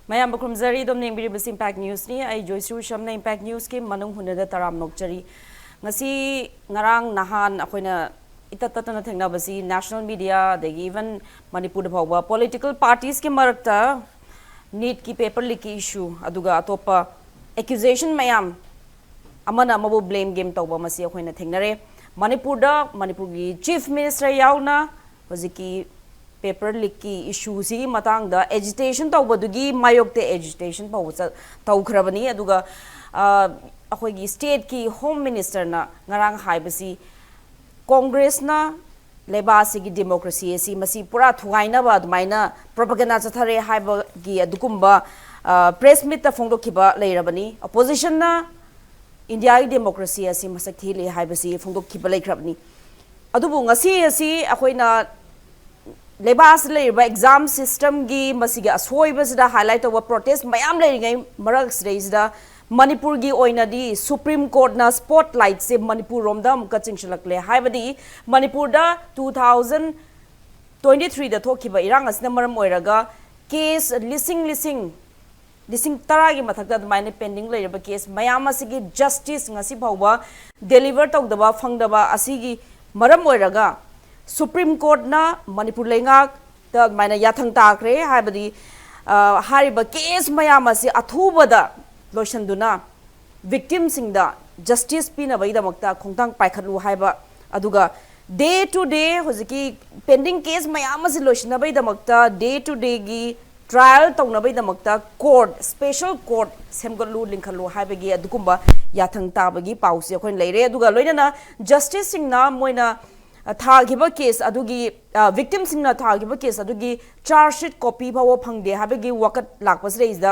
Mayam Bakrumzari dom neng biri basi Impact News ni ay Joyshree Usham na Impact News ki manung hunada taram nokchari ngasi ngarang nahan akoy na itatata na thengna basi national media degi even Manipur da phawba political parties ki marakta need ki paper leak issue aduga atopa accusation mayam amana amabu blame game tawba masi akoy na thengnare Manipur gi chief minister yauna hojiki paper leak ki issue si matang da agitation tawbadugi mayokte agitation pawsa tawkhrabani aduga akhoi gi state ki home minister na ngarang haibasi congress na lebasi gi democracy si masi pura thuaina ba dumaina propaganda chathare haiba gi adukumba press meet ta phongdokhiba leirabani opposition na india gi democracy si masak thili haibasi phongdokhiba leikrabani adubu ngasi asi akhoina Lebas leba exam system gi masiga ashoibas da highlight of protest mayam leiringai marak sreis da Manipur gi oina di Supreme Court na spotlight se Manipur rom da muka chingchlakle haibadi Manipur da 2023 da thokiba irang asna maram oiraga case lising tara gi mathakda maine pending leiraba case mayam asigi justice ngasi bawba deliver tawdaba phangdaba asigi maram oiraga Supreme Court na Manipur lengak ta maina yathang takre haibadi hariba case mayama si athubada loishanduna victim singda justice pina baida makta khongtang paikhatlu haiba aduga day to day hojiki pending case mayama si loishna baida makta day to day gi trial tawna baida makta court special court semgolu linkhalu haibagi adukumba yathang tabagi pause khoi leire aduga loinana justice singna moina Thagiba case adugi victim singna thagiba case adugi charge sheet copy bawo phangde habegi wakat lakpas reis da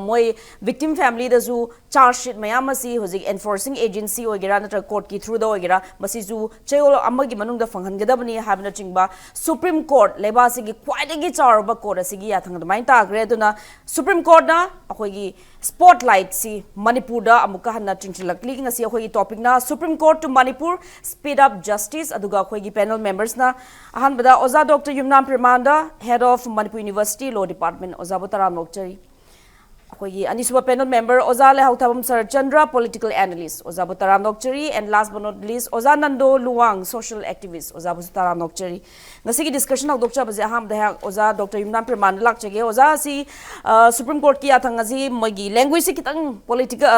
moi victim family da zu charge sheet mayam asi hojik enforcing agency ogera natra court ki through da ogera masi zu chayol amagi manung da phanghan gadabani habna chingba Supreme Court leba sigi kwaidagi charba court asigi yathang da main ta gre duna Supreme Court na akoigi spotlight si Manipur da amuka hanna chingchilakli ngasi akoigi topic na Supreme Court to Manipur speed up justice aduga akoigi panel members na ahan bada Oza Dr. Yumnam Premananda head of Manipur University Law Department Oza Botaram Nokchari akoigi anisuba panel member Oza Leihaothabam Saratchandra political analyst Oza Botaram Nokchari and last but not least Oza Nando Luwang social activist Oza Botaram Nokchari ngasi ki discussion hok dokcha baje aham da Oza Dr. Yumnam Premananda lakchege Oza si Supreme Court ki athang asi mogi language si kitang political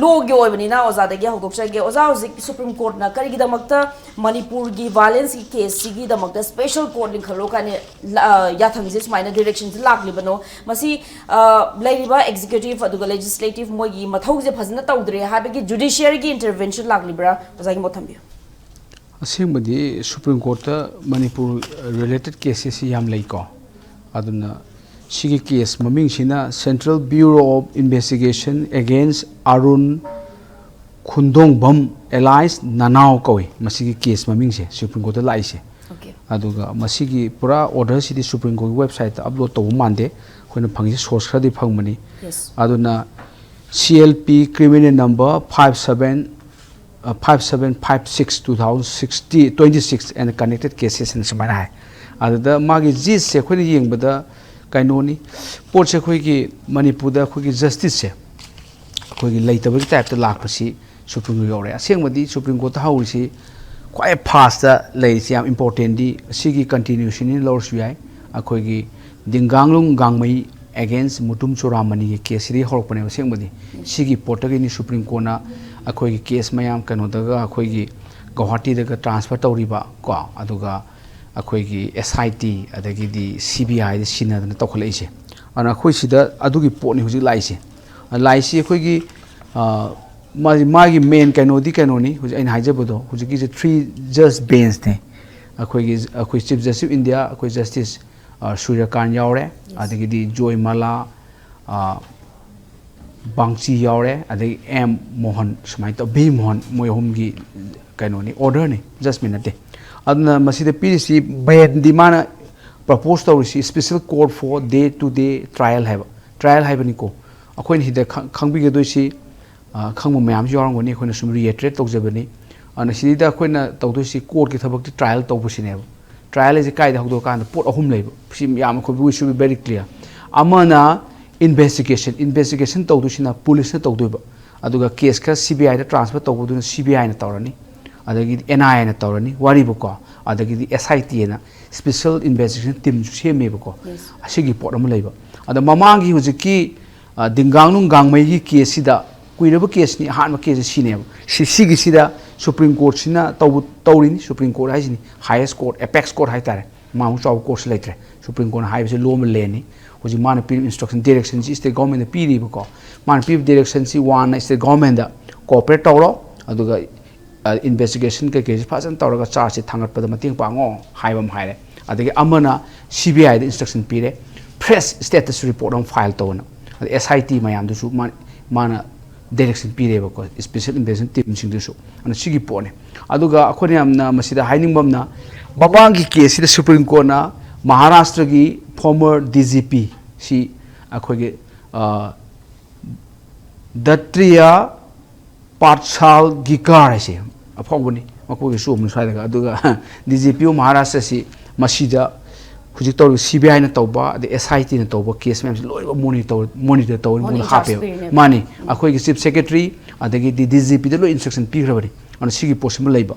law ge oibani na Oza da ge hok dokcha ge Oza hoji Supreme Court na kari gi damakta Manipur gi violence ki case si gi damakta special court ling khalo kane yathang ji smaina direction ji lakli bano masi executive aduga legislative mogi mathauge phajna tawdre habegi judiciary gi intervention laglibra ozagi mothambi asembadi Supreme Court Manipur related cases yam laiko aduna sigi case maming sina Central Bureau of Investigation against Arun Khundongbam Allies Nanao koi masigi case maming se Supreme Court lai se aduga masigi pura order sidi Supreme Court website upload to mande koina phangi source khadi phangmani aduna CLP criminal number 5756/2026 and connected cases in samana hai adada magi jis se khoi yengbada kainoni pot se khoi gi Manipur da khoi gi justice se khoi gi leitaba gi type ta lakpasi Supreme Court yore asengmadi Supreme Court hauri si quite fast lei siam important di sigi continuation in law sui akhoi gi dinganglung gangmai against mutum choramani ke case ri horpane sengbadi sigi portagi ni Supreme Court na akhoi gi case mayam kano daga akhoi gi Guwahati daga transfer tawriba ko aduga akhoi gi SIT adagi di CBI de sina na tokhle ise ana akhoi sida adugi pot ni huji laise laisi akhoi gi magi main kano di kano ni huji ain haijabodo huji gi 3 judge bench ne akhoi chief justice India akhoi justice Suryakan yaure adagi di Joy Mala Bangchi yaure adagi M Mohan sumai to B Mohan moyhom gi kainoni order ni just minute adna masida PDC bayan di mana propose to special court for day to day trial have ni ko akhoi ni hida khangbi ge doisi khangmo mayam yorang goni akhoi na sum reiterate tawjabani ana sidida akhoi na tawdoisi court ki thabak trial tawbusine trial is a kind of put a home label. We should be very clear. amana investigation tawdusina police na tawduba aduga case ka CBI da transfer tawduna CBI na tawrani adagi NI na tawrani wari buko adagi SIT na special investigation team seme buko asigi pot am leiba ada mamangi hujiki dingang nung gang mai gi case da kuiraba case ni han ma case sine sigi sida Supreme Court sina tawrini Supreme Court haisini highest court apex court haitare maung chaw court leitre Supreme Court haibse lom leni hoji man pir instruction direction si state government piri bako man pir direction si one state government da cooperate tawro aduga investigation ke case fasan tawraga charge si thangat pada mating pango haibam haire adagi amana CBI da instruction pire press status report on file tawna SIT mayam du su man direction pire bako special investigation team sing du su ana sigi pone aduga akhoni amna masida haining bamna babangi case da Supreme Court na Maharashtra ki former DGP si akhoi Datriya Patshal Gikar se afobuni makoi su mun sai daga aduga DGP o Maharashtra si masida hujik tor CBI na tawba de SIT na tawba case mem loi monitor taw mun hape mani akhoi chief secretary adagi DGP de lo instruction pi grabani ana sigi possible leiba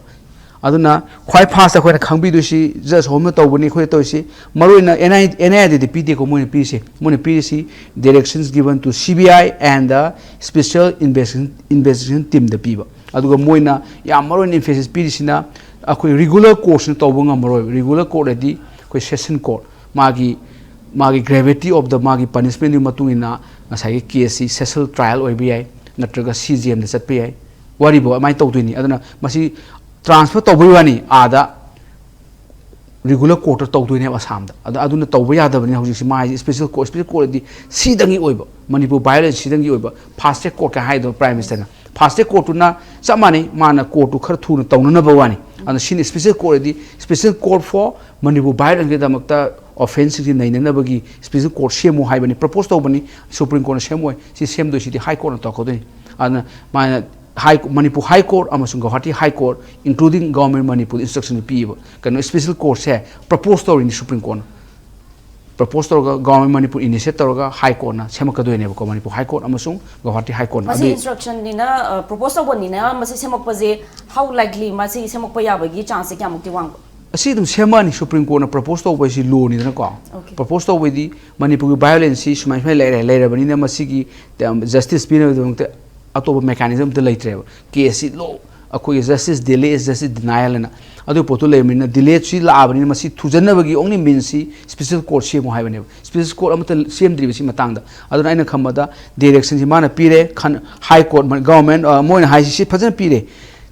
aduna khwai fast akhoi na khangbi du si just home tawbani khoi to si maroina NI de pd ko mun pi si directions given to CBI and the special investigation team the piba aduga moina ya maroin emphasis pi sina akhoi regular course na tawbanga maroi regular court adi koi session court magi gravity of the magi punishment ni matungina asai case session trial OBI natraga CGM da chatpi wari bo mai tawduni aduna masi transfer tawbani ada regular court tawduni asam da aduna tawba yadabani hauji mai special court di sidangi oiba Manipur violence sidangi oiba fast track court ka haido prime minister na fast track court na samani mana court tu khar thuna tawnana bawani and shin special court for Manipur violence ke damakta offense ki naina bagi special court semu haibani propose tawbani Supreme Court semu si sem do si high court to kodani and mana Manipur High Court amasung Guwahati High Court including government Manipur instruction piba kan special court se propose to in Supreme Court propose to government Manipur initiate to High Court na semakadoi ne ko Manipur High Court amasung Guwahati High Court masi instruction ni na propose to ni na masi semakpa je how likely masi semakpa yabagi chance kya mukti wang asi dum semani Supreme Court na propose to by si law ni na ko propose to with the Manipur violence sumai laira bani na masi ki justice pina de atoba mechanism de laitre case law akoi justice delay is justice denial na adu potu lemina delay chi la abani masi thujana bagi only means special court se mo haibane special court amata sem dri bisi matangda aduna aina khamada direction ji mana pire high court government moina high si phajana pire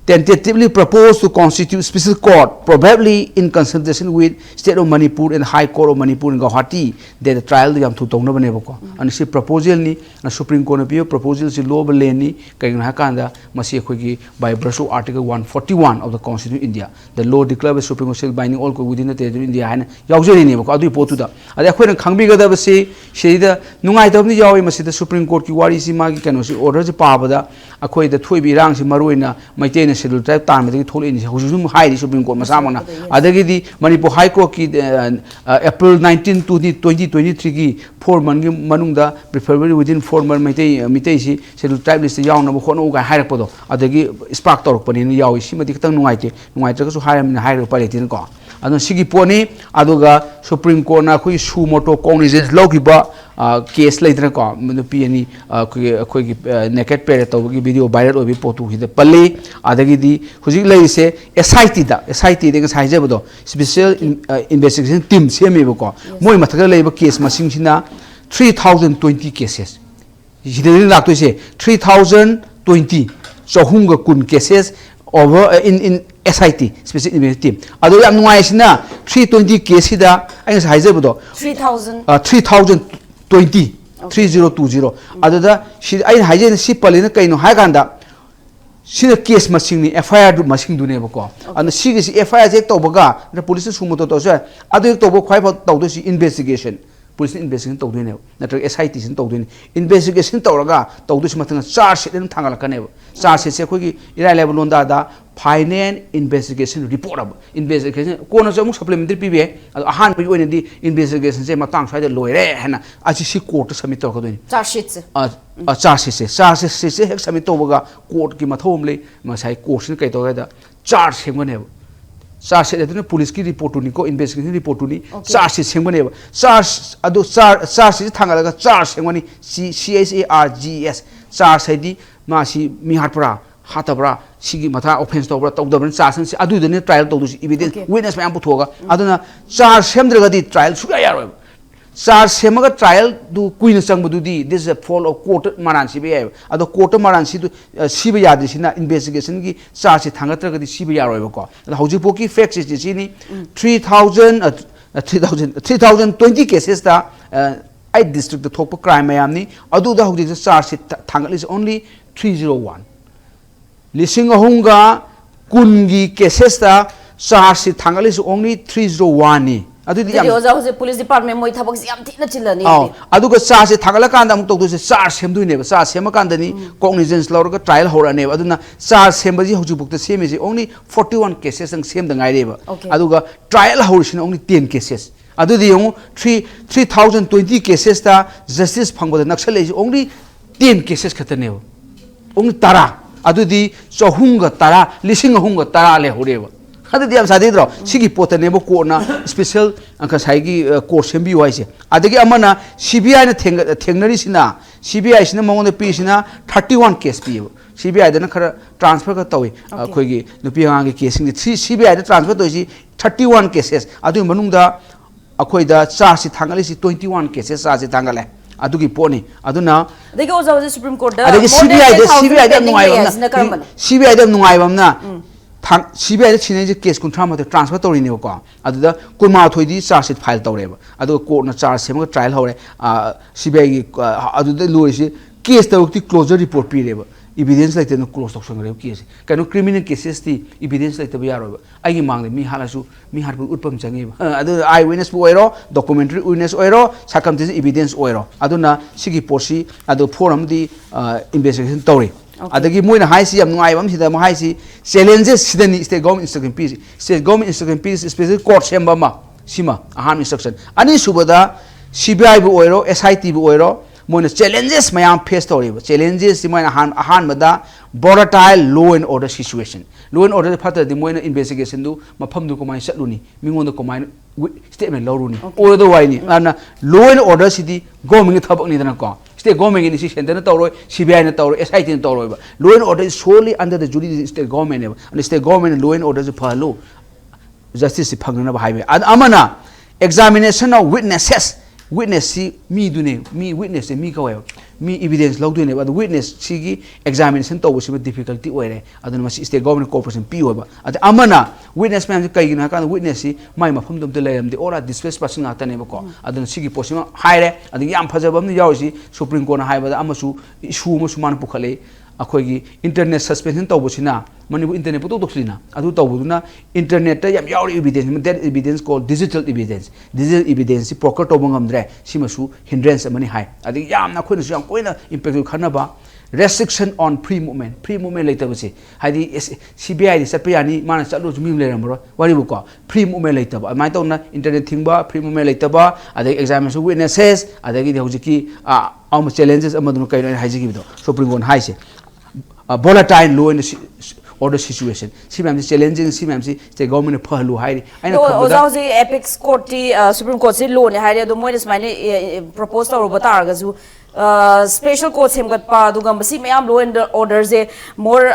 tentatively proposed to constitute special court probably in consultation with state of Manipur and High Court of Manipur in Guwahati that the trial yam thu tawna bane bako and si proposal ni Supreme Court na proposal si law baleni kaina hakanda masi khoi gi by virtue article 141 of the Constitution of India the law declared by Supreme Court shall binding all within the territory of India hana yaujeri ne bako adu potu da ade khoi na khangbi ga da basi sheida nungai tabni yawi masi the Supreme Court ki wari si magi kano si order ji pabada akhoi da thoi bi rang si maruina maite schedule type time the thol in hujum high Supreme Court masamana adagi di Manipur High Court ki April 19 to 2023 ki 4 month manung da preferably within 4 month mitei si schedule type list yaw na khono ga hairak podo adagi spark torok pani ni yaw si mati kitang nungai tra su hairam na hairak pali tin ko adon sigi poni aduga Supreme Court na khoi su moto cognizance logiba case later ko pi ani khoi gi naked pere to gi video viral obi potu hi de pali adagi di hujik lai se SIT de sai je bodo special investigation team semi ko moi mathaga lai ba case masing sina 3020 cases hidin lak to se 3020 sohunga kun cases over in SIT specific investigation team ado yam nuai sina 320 case da ai sai je bodo 3020 3020 adada shi ai haije si palina kaino haiganda sina case masing ni FIR masing du ne bako and si FIR je to baga the police sumo to so adu to bo khwai to do si investigation police investigation to do ne natra SIT sin to do ne investigation to raga to do si mathang charge sheet en thangala ka ne charge sheet se khoi gi ira level on da finance investigation report अब investigation कोन से अमुक supplementary पीबे अहान पे ओइनदी investigation से Matang side लोइरे हैना असी सी court submit तौरकदोनि chargesheet से हेक submit तौबगा court की मथोम ले मसाई कोर्ट से कइतोदा चार्ज सेमने चार्ज अदुना पुलिस की रिपोर्ट टुनी को इन्वेस्टिगेशन रिपोर्ट टुनी चार्ज सेमने चार्ज अदु चार्ज थांगलगा चार्ज सेमनी CHARGS चार्ज हैदी मासी मिहाटपुरा हातबरा सिगी मथा ऑफेंस तौबरा तौदबन चार्ज से अदुदने ट्रायल तौदुसी एविडेंस विटनेस मैम पुथोगा अदुना चार्ज सेमद्रगदी ट्रायल सुगा यारोय चार्ज सेमगा ट्रायल दु कुइन चंगबदुदी this is fall of court मारानसी बे अदो कोर्ट मारानसी दु सिबे यादिसिना इन्वेस्टिगेशन की चार्ज थांगत्रगदी सिबे यारोयबको हौजिपोकी फैक्ट्स सिनी 3020 केसेस दा 8 डिस्ट्रिक्ट थोप क्राइम मैमनी अदुदा हौजि चार्ज थांगलिस ओनली 301 लिसिंग अहुंगा कुनगी केसेस दा चार्ज थांगलिस ओनली 301 नी अदुदी याम ओजा होजे पुलिस डिपार्टमेंट मोइ थबक याम थिना चिल्लनी अदुगा चार्ज थांगला कांद अमुक तौदुसे चार्ज सेमदुइने चार्ज सेम कांदनी कॉग्निजेंस लौरगा ट्रायल होराने अदुना चार्ज सेमबजी हौजि बुक्ता सेमेजे ओनली 41 केसेस अंग सेम दंगाइरेबा अदुगा ट्रायल होरिसिन ओनली 10 केसेस अदुदी यंग 3020 केसेस दा जस्टिस फंगबदा नक्सल ओनली 10 केसेस खतने ओनली 10 अदुदी चहुंगा 10 लिसिंग अहुंगा 10 ले होरेबा अदुदी हम सादिद्रो सिगी पोतनेबो कोना स्पेशल अंकसाइगी कोर्स सेमबी वाइसे अदगी अमना CBI ने थेंगनरिसिना CBI सिना मंगोन पीसिना 31 केस पियो CBI दना खरा ट्रांसफर का तवे अखोगी नुपी आंगे केसिंग CBI दा ट्रांसफर तोइसी 31 केसेस अदु मनुंगदा अखोइदा चार्ज थांगलिसी 21 केसेस चार्ज थांगले अदुगी पोनी अदुना देखो ओजा होजे सुप्रीम कोर्ट दा CBI दा नुआइबमना CBI दा छिने केस कुंथ्रा मते ट्रांसफर तौरिनेबो को अदुदा कुरमा थोइदी चार्ज शीट फाइल तौरेबा अदु कोर्ट ना चार्ज सेमगा ट्रायल होरे CBI की अदुदा लोइसी केस तौक्ति क्लोजर रिपोर्ट पीरेबा evidence like no close to some case. Can no criminal cases the evidence like the Biaro. I among me halasu, me had Upam Changi. Other eyewitness oiro, documentary witness oiro, circumstances evidence oiro. Aduna, Sigi Porsi, Ado Forum the investigation story. Adagi Moina High Sea, no I am the High Sea, challenges Sydney State Government Instagram piece. State Government Instagram piece, specific court Shembama, Sima, a harm instruction. Ani Subada, CBI oiro, SIT oiro. Moina challenges mayam face story challenges moina ahan mada volatile law and order situation law and order phata di moina investigation du mafam du komai chatluni mingon du komai statement lawruni odo wai ni ana law and order sidi government thabak ni dana ko state government ni center na tawroi CBI na tawroi SIT na tawroi ba law and order is solely under the jurisdiction state government and state government law and order is phalo justice phangna ba haibe amana examination of witnesses witness see me do me witness me go me evidence log do but witness sigi examination to was difficulty oire aduna state government corporation p oba ad amana witness man kai gina kan witness si mai mafam dum de layam de ora displaced person ata ne ko aduna sigi posima haire adu yam phajabam ni yawsi supreme court na haiba amasu issue ma suman pukhale अखोगी internet suspension तौबसिना Manipur internet पुतो तोक्सलिना अदु तौबुना internet ता याम यावरी evidence that evidence call digital evidence सि प्रोकर तौब ngमद्रे सिमसु हिंड्रेंस मनि हाय अदि याम ना खोइनसु याम कोइना इंपैक्ट खनबा restriction on free movement लेतबसे हाइदि CBI दि सपयानी माना चलो जुमि लेरमरो वारिबु को free movement लेतबा माइ तौना इंटरनेट थिंगबा free movement लेतबा अदि examination witnesses अदि हौजिकी आम challenges अमदुन कइनो हाइजिकी बिदो सुप्रीम कोर्ट हाइसे volatile law and order situation. See, ma'am, challenging. See, ma'am, the government pahlu high. I know. Also, the apex court, Supreme Court, law, high. The more is my proposed or batargazu. Special courts him got pa dugam si mayam law and orders more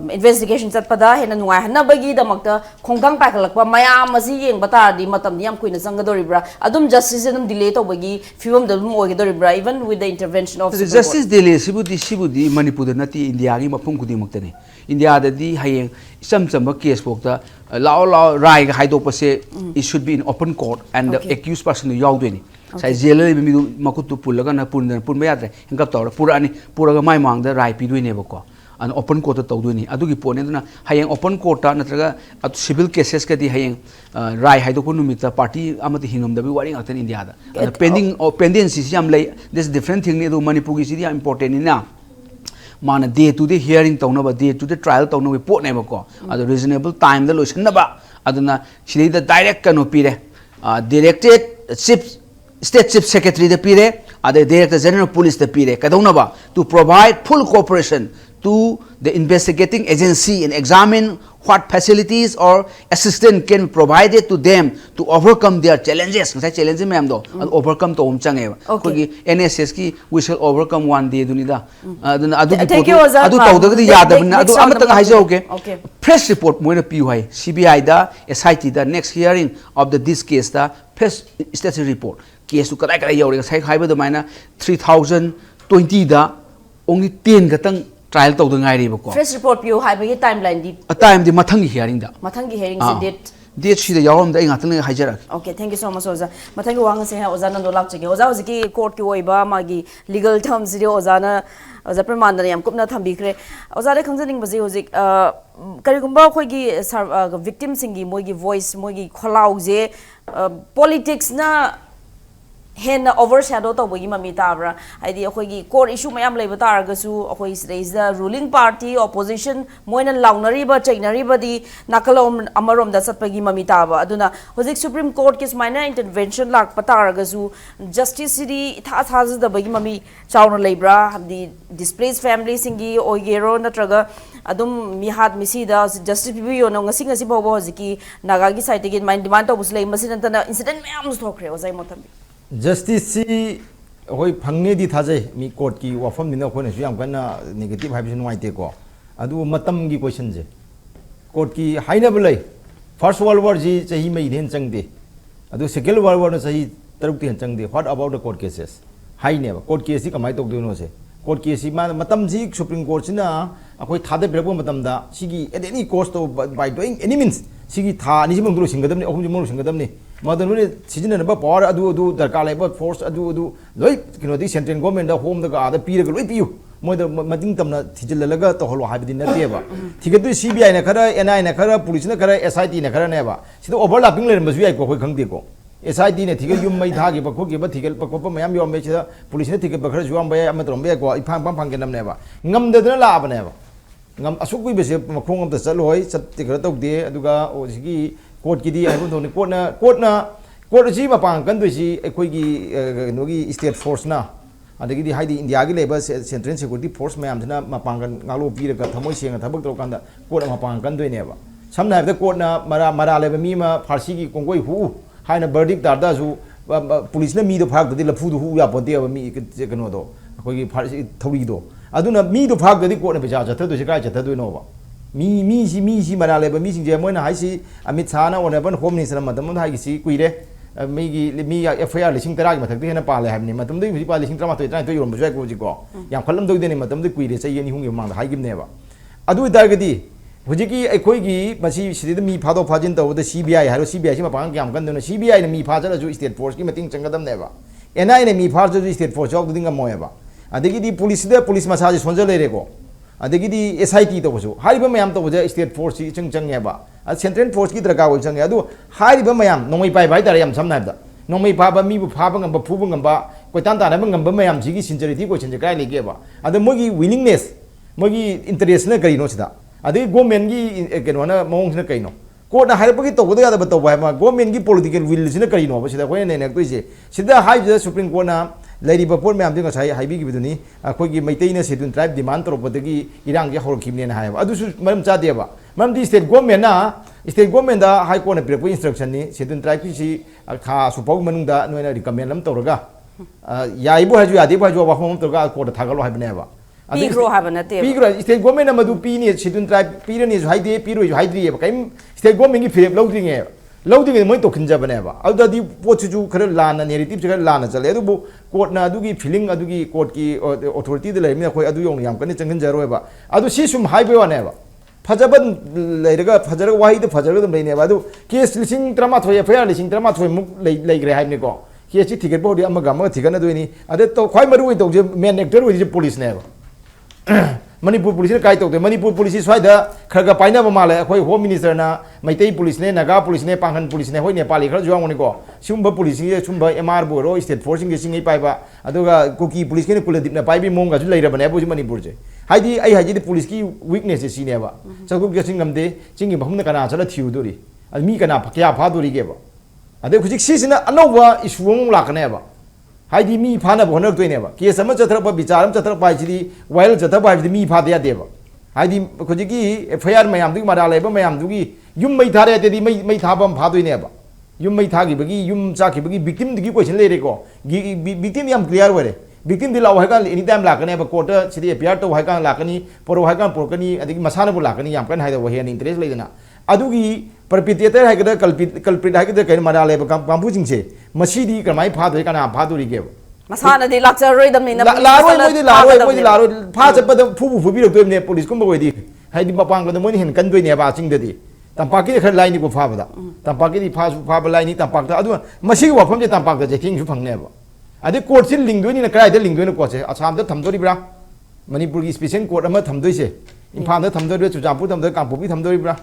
investigations at pada hen nuai na bagi damakta khongdang pakalakpa mayam masi yeng bata di matam niam kuina sangadoribra adum justice adum delay to bagi film dum ogidoribra even with the intervention of justice delay sibudi Manipur nati India gi mapum kudi maktani India da di hayeng samsamba case pokta lao rai ga haido pase it should be in open court and the accused person yaudweni sai jailer mi du makutu pulaga na pun yadre engap tawra purani puraga mai mangda rai pidui ne bako an open court to duini adugi pone na hayeng open court ta natraga civil cases ka di hayeng rai haido ko numita party amati hingam da bi wari ngatan India da pending pendency yam lay this different thing ne do Manipur gi si important ni na मान day to day hearing तौनब day to day trial तौनब पोटनेबको अद reasonable time द लोइसनबा अदुना सिदा direct कनो पीरे directed chief state chief secretary द पीरे अदे डायरेक्टर जनरल पुलिस द पीरे कदौनबा to provide full cooperation to the investigating agency and examine what facilities or assistance can be provided to them to overcome their challenges. Challenges ma'am do overcome to umchange. Okay. NSS ki we shall overcome one day dunida. Adu tawda di yada na adu amatang haja okay. Press report mo na PUI CBI da SIT da next hearing of this case da press status report. Case to kadai kadai yauri sai haiba da maina 3020 da only 10 gatang trial tau dengai ri bako fresh report piu hai bagi timeline di time di mathang hearing da se date shi da yawam da ingatang haijara okay thank you so much oza mathang wang se ha oza nando lak chege oza hojiki court ki oiba magi legal terms ri oza na oza Premananda yam kupna thambi khre oza re khangjaning baji hojik karigumba khoi gi victim singi moi gi voice moi gi kholau je politics na hen overshadow to bogi mami tabra aidi akhoi core issue mayam leiba taragasu akhoi is the ruling party opposition moina launari ba chainari ba di nakalom amarom da satpagi mami taba aduna hojik supreme court kes minor intervention lak pataragasu justice city tha thaz da bogi mami chauna leibra di displaced family singi oigero natraga adum mihat misi da justice bibi yo no ngasi ngasi bobo hojiki naga gi side ge mind demand to buslei masinantana incident mayam thokre ozai motambi justice si hoi phangne di thajai mi court ki wafam dina khone su yam kana negative habi nu aite ko adu matam gi question je court ki haina bulai first world war ji chahi mai den changde adu second world war na chahi taruk ten changde what about the court cases haine ba court case si kamai tok dino se court case si matam ji supreme court sina akoi thade birabo matam da sigi at any cost of by doing any means sigi tha ni jimong dro singadam ni ahum jimong singadam ni madanu season na ba power adu darkar lai ba force adu loi kino di central government da home da ada pira ga loi piu moi da mading tamna thijilalaga to holo habidi na te ba thigatu CBI na khara NI na khara police na khara SIT na khara ne ba sida overlapping le ba ai ko khoi khangde ko SIT ne thigal yum mai tha gi ba kho gi ba thigal pa ko pa mayam yom me sida police ne thigal ba khara juam ba am trom ba ko iphang pang ke nam ne ba ngam da na la ba ne ba ngam asuk bi be se makhong am ta chaloi chat ti khara tok de aduga o sigi court ki di ai bun thoni court ji ma pang kan dui ji ekoi gi no gi state force na adagi di haidi india gi leba central security force mayam jana ma pang kan ngalo pi ra thamoi seng thabak to kan da court ma pang kan dui ne ba samna da court na mara leba mi ma pharsi gi kongoi hu haina verdict dar da ju police na mi do phak da lafu du hu ya ponte ba mi kano do ekoi gi pharsi thori do aduna mi do phak da court na beja jatha do ji kai jatha do no ba mi si mara leba mi sing je moi na hai si amit sa na honorable home minister madam hai gi si kuire mi FIR lising tara gi mathak de na pa le hai ni matam de mi pa lising tara ma to to yom bjai ko ji ko yam khalam do de ni matam de kuire sai ni hung gi mang hai gi ne ba adu dar gi di hoji ki ekoi gi masi si de mi pha do pha jin to de CBI ha ro CBI si ma pang gyam kan de na CBI ne mi pha ja ju state force ki mating changadam ne ba NI ne mi pha ju state force jog ding ga mo ba adegi di police ma sa ji sonja le re ko adegi di SIT to bosu hariba mayam to boja state force si chang ya ba central force ki draga oi chang ya adu hariba mayam nomai pai bai dar yam samna da nomai pa ba mi bu pha ba ngam ba phu ba ngam ba koi tan ta na ba ngam ba mayam ji gi sincerity ko chen kai le ge ba adu mogi willingness mogi interest na kari no sida adu government gi ke no na mong na kai no ko na hariba ki to boda ya da ba to ba ma government gi political will sina kari no ba sida ko ne ne to je sida hai je supreme court na lady bapor me amding sai haibi gi biduni khoi gi maitai na sedun tribe demand tro podagi irang ge hor khimne na hai adu su maram cha de ba maram di state government da high court na pre instruction ni sedun tribe ki si kha su pau manung da noina recommend lam toraga yai bo haju adi bo haju wa hom toraga court tha galo hai bne ba pigro ha bana te pigro state government na madu pi ni sedun tribe pi ni hai de pi ro hai dri ba kai state government gi phirep lodring e lodring moi to khinja bane ba adu di pochu ju khara lana narrative khara lana chale adu bu court na adu gi feeling adu gi court ki authority de lai mi khoi adu yong yam kan changin jaroi ba adu si sum hai ba ne ba fajaban leiraga fajar wahi de fajar dum leine ba adu case lising drama thoi FIR lising drama thoi muk lei gre hai ni ko case ticket bo di amaga ma thigan adu ni ade to khoi maru to je main actor wi police ne ba Manipur police ne kai to de Manipur police swai da khraga paina ba male khoi home minister na maitai police ne naga police ne panghan police ne hoi nepali khra juang ni ko sumba police ye sumba MR bo ro state force ngi singai pai ba aduga kuki police ne kuladip na pai bi mong ga ju leira ba ne bo Manipur je hai di ai hai di police ki weakness si ne ba chakup ke singam de chingi bahum na kana chala thiu dori mi kana kya pha dori ge ba ade khujik si sina anowa isuong la kana ba hai di mi pha na bo na toi ne ba ke sama chathra ba bicharam chathra ba ji di while chathra ba ji mi pha de ya de ba hai di khujik ki FIR mayam du ma da le ba mayam du gi yum mai tha re te di mai tha bam pha doi ne ba yum mai tha gi ba gi yum cha ki ba gi victim di question le re ko gi victim yam clear wa re victim di law hai kan anytime la kan ba court sidi appear to hai kan la kan ni poro hai kan por kan ni adi masana bu la kan ni yam kan hai da wa he interest le dana adu gi perpetrator hai ka culprit hai ka kai ma da le ba kampu jing se masi di kan mai pha doi kana pha doi ge masana di lakcha roi dam ni na la roi pha cha pa da phu bi do ne police kum ba di hai di mapang ko da mo ni hen kan doi ne ba jing de di tampak ki khar lai ni ko pha ba da tampak ki pha su pha ba lai ni tampak da adu masi wa pham je tampak da je thing su phang ne ba adi court sin ling doi ni na krai da ling doi na ko se asam da tham doi bra manipur ki special court ama tham doi se imphal da tham doi chu jampu tham doi kampu bi tham doi bra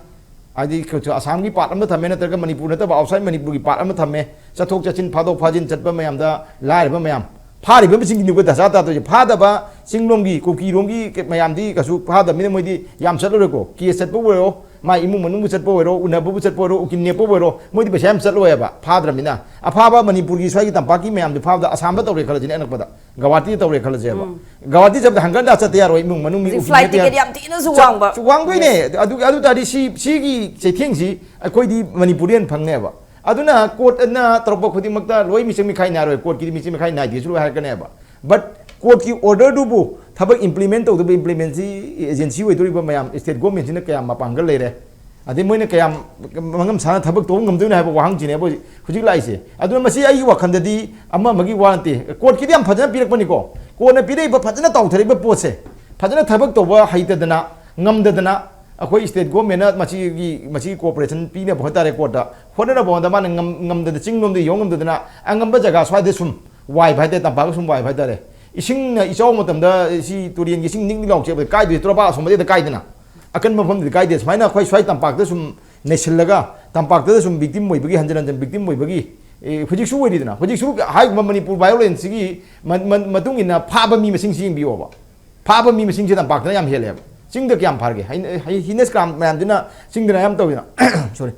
adi ko asam ki part ama tham me na tar ka manipur na ta outside manipur ki part ama tham me chathok chachin phado phajin chatpa mayam da lai ba mayam pha ri ba sing ni ko da sa ta to pha da ba singlom gi ko ki rom gi mayam di ka su pha da mi moi di yam chat lo ko ki chat po wo mai imu manung bu chat po wo una bu chat po ro ukin ne po wo moi di ba sam chat lo ya ba pha da mi na a pha ba manipur gi swai ki tampa ki mayam di pha da asam ba to re khala jin anak pa da gawati to re khala je ba gawati jab hangan da chat ya ro imu manung mi flight ticket yam ti na suwang ba suwang doi ne adu ta di si gi se thing si akoi di manipurian phang ne ba aduna court na tropa khudi makta loi mi semi khai na ro court ki mi semi khai na di su ha ka ne ba but court ki order du bu thabak implement to du implement si agency we dori ba mayam state government na kayam mapangal le re ade moina kayam mangam sana thabak to ngam du na ba wahang ji ne bo khujik lai se aduna masi ai wa khan da di amma magi warranty court ki yam phajana pirak pani ko ko na pire ba phajana taw thari ba po se phajana thabak to ba haita dana ngam da dana akoi state government na machi cooperation pi ne bhota re court da hona na bonda man ngam da chingnom de yongam da na angam ba jaga swai de sum wai bhai de ta ba sum wai bhai da re ising na ichaw matam da si turian gi sing ning ni lok che kai de troba sum de kai de na akan ma phom de kai de smai na khoi swai tampak da sum nesil laga tampak da sum victim moi bagi hanjan victim moi bagi hujik su wei de na hujik su hai manipur violence gi matung ina pha ba mi masing sing bi oba pha ba mi masing je tampak da yam hele sing da kyam pharge hai hines kram man dina sing da yam to na sorry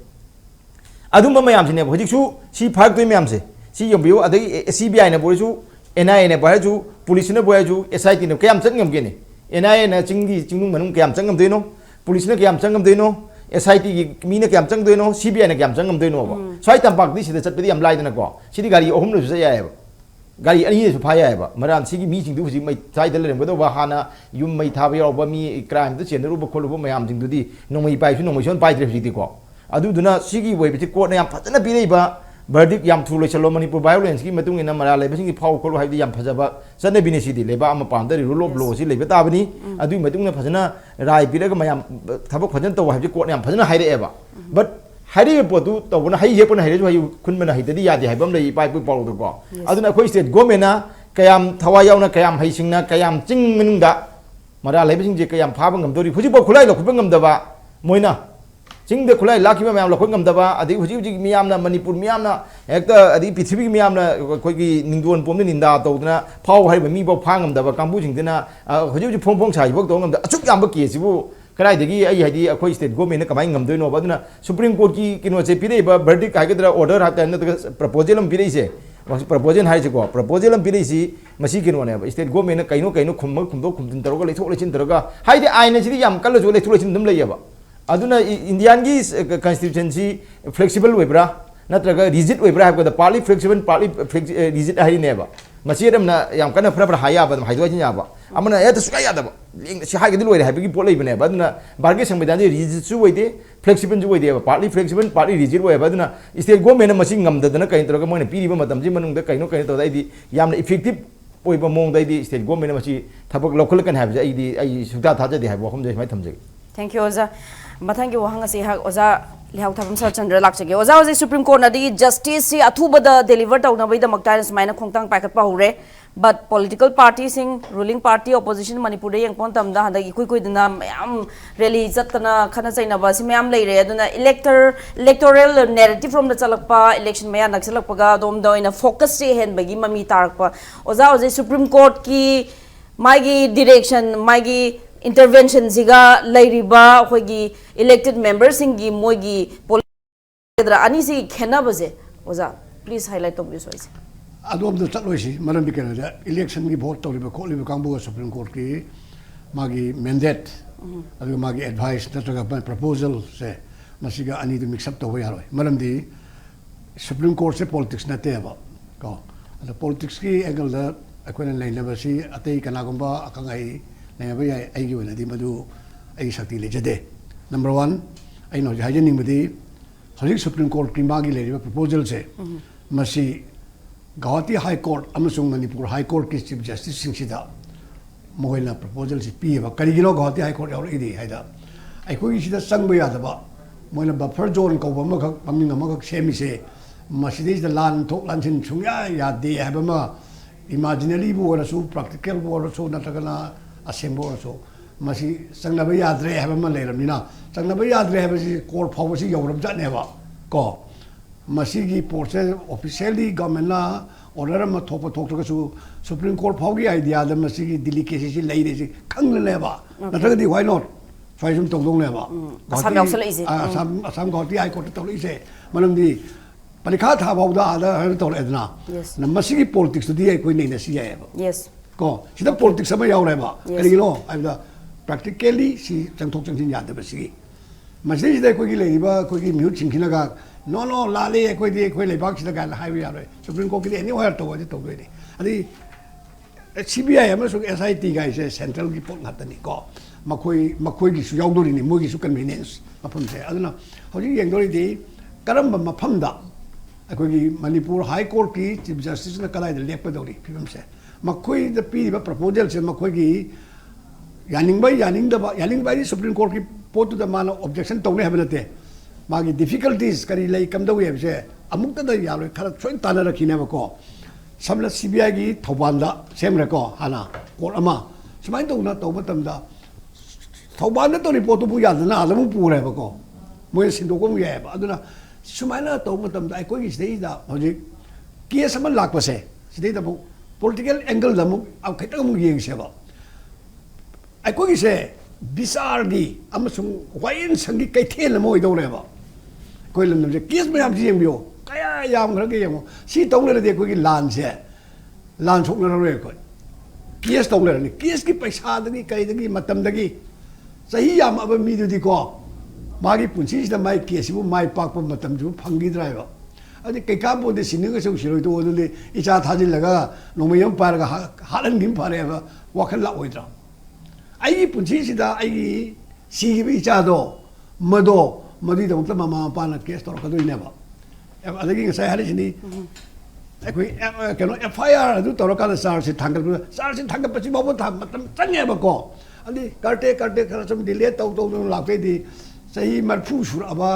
adum ba mayam sine hujik su si phak toi mayam se si yom biu adai CBI na boi su NIA ne boi su police ne boi su SIT ne kyam chang ngam ge ne NIA na chingnung manung kyam chang ngam dei no police ne kyam chang ngam dei no SIT gi mi ne kyam chang dei no CBI ne kyam chang ngam dei no ba swai tam pak di si da chat pedi am lai na ko si di gari ohum lu su ya ba gari ani su pha ya ba maram si gi mi jing du ji mai sai da le ba do ba hana yum mai tha ba yo ba mi crime da chen ru ba kholu ba mayam jing du di nomai pai su nomai son pai tre ji di ko adu duna si gi wei bi ko na yam phajana pi rei ba verdict yam thu le chalo manipur violence ki matung ina mara le basing phau kholu hai di yam phajaba chane bi ne si di le ba am pam da rule of law si le ba ta bani adu matung na phajana rai pi le ga mayam thabak phajan to hai ji ko na yam phajana hai re ba but hai re po tu to na hai je po na hai re hai khun ma na hai di ya di hai bam le pai pu pau to ko adu na khoi state government na kayam thawa yaw na kayam hai sing na kayam ching minung da mara le basing je kayam pha ba ngam dori phuji po khulai lo khu ba ngam da ba moina Sing the Kulai Laki Mam Lokam Dava, Adi Huji Miamna, Manipur Miamna, Hector Adi Pitri Miamna, Kogi Ninduan Pomin in Da Tona, Power Have me Pangam Dava, Cambuching Dinner, Huji Pong Chai, worked on the Achukambaki, Karai the Gi, a question go in the Kamangam Duno, but Supreme Court Kino Pide, but verdict I get order at another proposal and Pidese. Was proposing high to go, proposal and Pidesi, Masikin whatever. State go in a Kaino Kundo Kumtoga, Little Droga, hide the Inesi Yam Colors will let them lay. Aduna Indian constituency flexible webra natraga rigid webra have the partly flexible partly rigid hari never masiram na yam kana proper haya ba haido jinya ba amana ya tsukaya da ba si ha gedil we habi polai bane ba duna barge sambidan rigid su we de flexible ju we de partly flexible partly rigid we ba duna state government masing ngam da na kain troga mo ne piri ba matam ji manung da kaino kaino to dai di yam effective oi ba mong dai di state government masi thabak local kan have ai di ai sukta thaja di have ba khom je mai thamje thank you oza mathang ki wahang ase ha oza Leihaothabam Saratchandra lakchage oza oza Supreme Court na di justice si athuba da deliver taw na bai da makta smaina khongtang paikat pa hore but political parties in ruling party opposition Manipur de yangpon tam da handa ikui kui dina mayam rally zatna khana chaina ba si mayam lei re aduna electoral narrative from the chalakpa election maya naksalakpa ga dom da ina focus se hen bagi mami tarakpa oza oza Supreme Court ki magi direction magi intervention siga lairiba hoigi elected members singi moigi polidra ani si khena baje oza please highlight to this wise adom the chatloisi maram bikena election gi vote to liba kholi kangbu supreme court ki magi mandate adu magi advice nataga proposal se masiga ani to mix up to hoya roi maram di supreme court se politics na te ba ko the politics ki angle da akoina lain ba si atei kana gomba akangai na ba ya ai gi wala di madu ai sakti le jade number 1 ai no hajening badi holik supreme court ki magi le ba proposal se masi Guwahati High Court amasung Manipur High Court ki Chief Justice singshida moila proposal si pi ba karigino Guwahati High Court yaur idi haida ai koi sida sangba yada ba moila buffer zone ko ba ma khak pamning ma khak semi se masidi da lan thok lan sin chungya ya de ha ba ma imaginary bo ra su practical bo ra su na tagana assemble so masi sangna ba yadre ha ba ma le ramina sangna ba yadre ha ba si court phaw si yauram jat ne ba ko masigi porse officially government la order ma thok thok su supreme court phawgi idea da masigi delicacy si lai re si khang le ba nataga di why not fai sum tong dong le ba asam yausala ise asam Guwahati High Court to ise manam di palikha tha baw da ada to le na na masigi politics di ai koi nei na si ya ba yes ko sida politics sama yaw le ba kali lo ai da practically si chang thok chang sin ya da ba si masigi da koi gi le ba koi gi mute ching khina ga no lali koi di koi le bak sida ga highway ya supreme court ki any where to wa to do ni adi CBI ama su SIT ga ise central ki pot ngatani ko makoi gi su yaw do ni mo gi su convenience mapam se aduna hoji yeng do di karam ma mapam da koi gi Manipur High Court ki chief justice na kalai da lep do ri pim se makoi da pi ba proposal se makoi gi yaning bai supreme court ki pot da mana objection to ne habnate magi difficulties kari lai kam do ye se amuk da ya lo khara choin ta na rakhine ba ko samla CBI gi thoban da sem re ko hana court ama smai to na to matam da thoban da to report bu ya na da mu pu re ba ko mo sin do ko mu ye ba aduna smai na to matam da ko gi sei da hoji ke sama lak pa se sei da political angle da mu au khai ta mu yeng se ba ai ko gi se bizarre gi amasung wain sangi kai thel mo do re ba koi lam je kes mayam ji yeng bio kaya yam gra ge yemo si tong le de ko gi lan se lan thok na re ko kes tong le ni kes ki paisa da gi kai da gi matam da gi sahi yam aba mi du di ko magi punchi da mai kes bu mai pak pa matam ju phangi dra ba adi kai ka bo de sin ga so shiroi to de icha thajil laga nomayam par ga halan gim pare ba wakhal la oidra ai punchi sida ai si bi icha do mado madi da mutla mama pa na kes to ka do ne ba adagi ga sai hali ni ai kano FIR du to ka sar si thangal pa si ba tham matam change ba ko ani karte khara sum delay to la pe di sai mar phu sur aba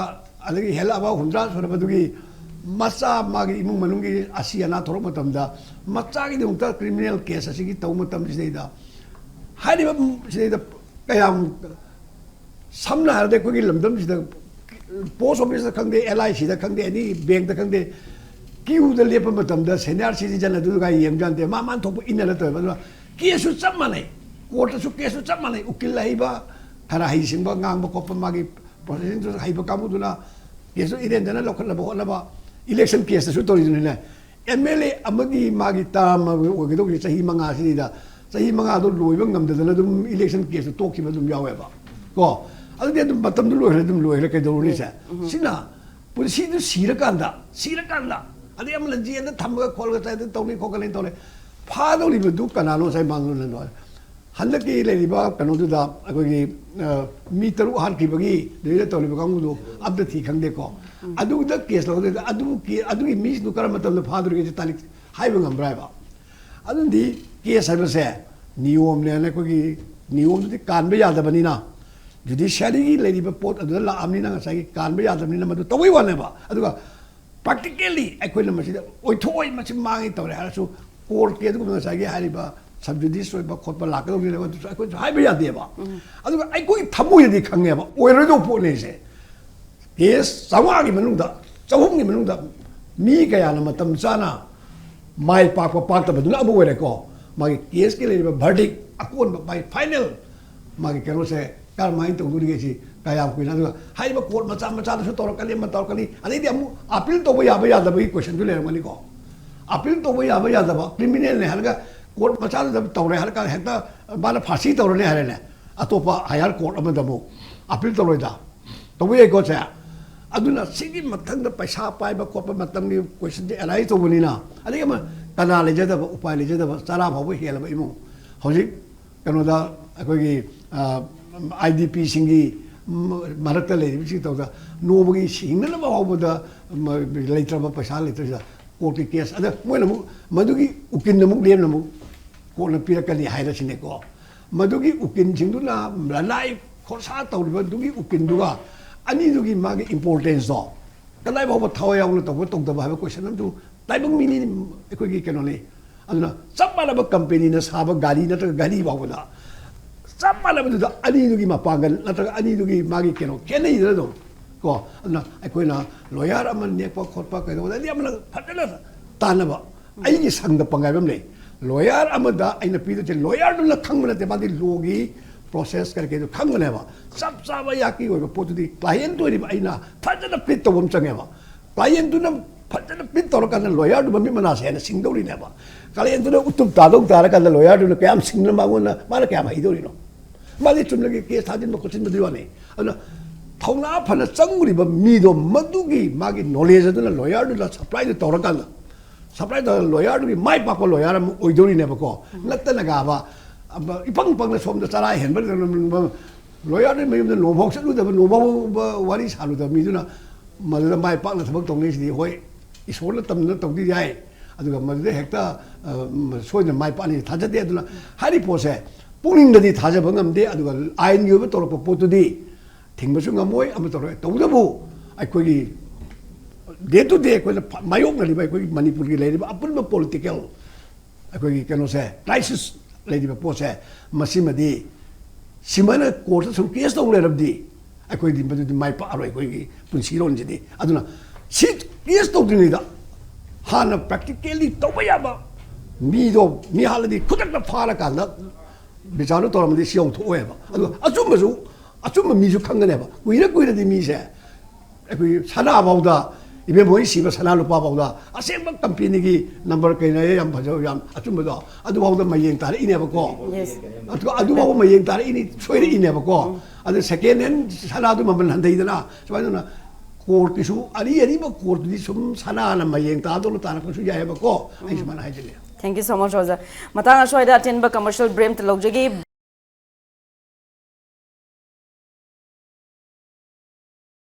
adagi hela aba hundra sur ba du gi macha magi imung manung gi asiana thorok matam da macha gi dum ta criminal case asi gi to matam si da hari ba si da kayam samna har de ko gi lamdam si da post office da khangde LIC da khangde ani bank da khangde kiu da lepa matam da senior citizen du ga yem jan de ma man thok in la to ba ki su cham mane court su ke su cham mane ukil lai ba thara hi sing ba ngang ba ko pa magi processing su hai ba kamu du na yesu iden dana lokal la ba ba election case su to ni na MLA amagi magi tam o gi do gi sahi manga si da sahi manga do loi ba ngam da na dum election case to ki ba dum yawe ba ko adu de dum batam du loi re kai do ni sa sina policy du sira kanda adi am la ji da tham ga khol ga ta to ni ko ka len to le pha do li du kana lo sai mang lo len do han ki le li ba kanu du da ko gi mi taru han ki bagi de to li ba kang du ab da thi khang de ko adu da case lo de adu gi mi du kar matam le pha du ge ta li hai ba ngam brai ba adu di case ha se niyom le ko gi niyom di kan ba ya da bani na judiciary gi le li ba pot adu la amni na sai kan ba ya da ni na ma du to wi wa ne ba adu ga practically akwai na masida oi thoi machi mangi tawre harasu court ke du sa ge hari ba subjudice oi ba khot ba la ka ni ba akwai hai ba ya de ba adu ai koi thamu ye di khange ba oi ro do po ne se yes sawa gi manung da chawum gi manung da mi ka ya na matam chana mai pa pa ta ba du na bu we ko magi case ke le ba verdict akon ba by final मागी केनो से car mine तो गुरी गेसी काया कुई ना high बा court मचा मचा तो तोर कली म तोर कली अनि दे अमु अपील तो बया बया दबई क्वेश्चन जो ले मनी को अपील तो बया बया दब क्रिमिनल ने हलगा कोर्ट मचा दब तोरे हलका हेता बाला फांसी तोरने हरे ने अतोपा हायर कोर्ट अम दबो अपील तो लोइदा तो बया को से अदुना सिगी मथंग पैसा पाइबा कोप मतंग क्वेश्चन जे एनालाइज तो बनिना अनि म तना लेजदब उपाय लेजदब सारा भाव हेलब इमु हौजिक कनोदा अखोगी IDP सिंगी मरक्ता लेरिबि तौदा नोबगी सिंगना बावबदा लेत्रब पैसा लेत्रजा कोर्ट की केस अदा मोइना मदुगी उकिन नमु लेम नमु कोर्ट पिरकनी हाइरा सिनेको मदुगी उकिन सिंगदुना लाइ खोसा तौरिबा दुगी उकिन दुगा अनि दुगी मागे इंपोर्टेंस दो कलाई बाव थाव यावना तब तौदबा हाबा क्वेश्चन नमदु ताइबंग मिनी एकोगी केनोले अदुना सबमानब कंपनी न साबा गाड़ी नत्र गाड़ी बावदा सबमानबदुदा अनि दुगी मापांगल नत्र अनि दुगी मागे केनो केनै दो को अदुना अखोइना लॉयर अमन नेकपा खोटपा कइदो दि अमन फटना तानबा आइगी संग पंगाइबम ले लॉयर अमदा आइना पिदो चे लॉयर दुना खंगना ते बादि लोगी प्रोसेस करके जो खंगनेबा सब साबा याकी होय पोतुदी क्लाइंट होय आइना फटना पिट तोबम चंगेबा क्लाइंट दुना फटना पिट तोर कान लॉयर दु बमी मना से सिंगदौरी नेबा क्लाइंट दुना उतुम तादौ तारा कान लॉयर दुना कयाम सिंगना मागोना माना कयाम हाइदौरी नो मादि चुमलगे केस थादिन मकोचिन मदिवाने अदुना थौना फना चंगुरिबा मीदो मदुगी मागी नॉलेज अदुना लॉयर दुना सप्लाई दु तोर कान सप्लाई द लॉयर दुगी माइ पाको लॉयर म ओइदौरी नेबा को नत्तना गाबा इपंग पंग सोमदा चरा हेनबा लॉयर ने मयुम नोभौ चलुदबा नोभौ वारी सालुदा मीदुना मदुदा माइ पाकना थबक तौनेसिदि होय इसोरना तमना तौदि याय अदुगा मदुदा हेक्ता सोइना माइ पानी थाजदे अदुना हारि पोसे पुनिंगदि थाजबा ngamde अदुगा आइन गिबा तोरप पोतुदि थिंगबसु ngamoi am तोर तौदबु अखोगी डे टू डे कोइ मायोगनलिबा अखोगी मणिपुर की लेरिबा अपुनबा पॉलिटिकल अखोगी केनो से क्राइसिस लेरिबा पोसे मसिमदि सिमना कोर्ट सु केस तौ लेरबदि अखोगी मदुदि माइ पा अरोय अखोगी पुनसिरोनजिदि अदुना सि केस तौदिनिदा हाना प्रैक्टिकली तौबा याबा मीदो मी हालदि खुदक फारा कांदा बिचारो तोरमदि सियौ थोएबा अदु अचुमजु अचुम मीजु खंगनेबा कुइरदि मीसे अखोई सना बाउदा इबे मोइ सिबा सना लुपा बाउदा असेंबा कंपनी की नंबर कइना याम भजौ याम अचुमबदो अदु बाउदा मयेंग तारे इनेबा को अदु बाउ मयेंग तारे इनि सोइरे इनेबा को अदु सेकेंड हैंड सना दु मबन हंदैदना सबाइदना कोर्ट किसु अरि अरिबा कोर्ट दि सुम सना ना मयेंग तादो ताना कसु यायबा को आइ Sumana हाइजले Thank you so much, Rosa. Matang aswai da attend ba commercial break to logjagi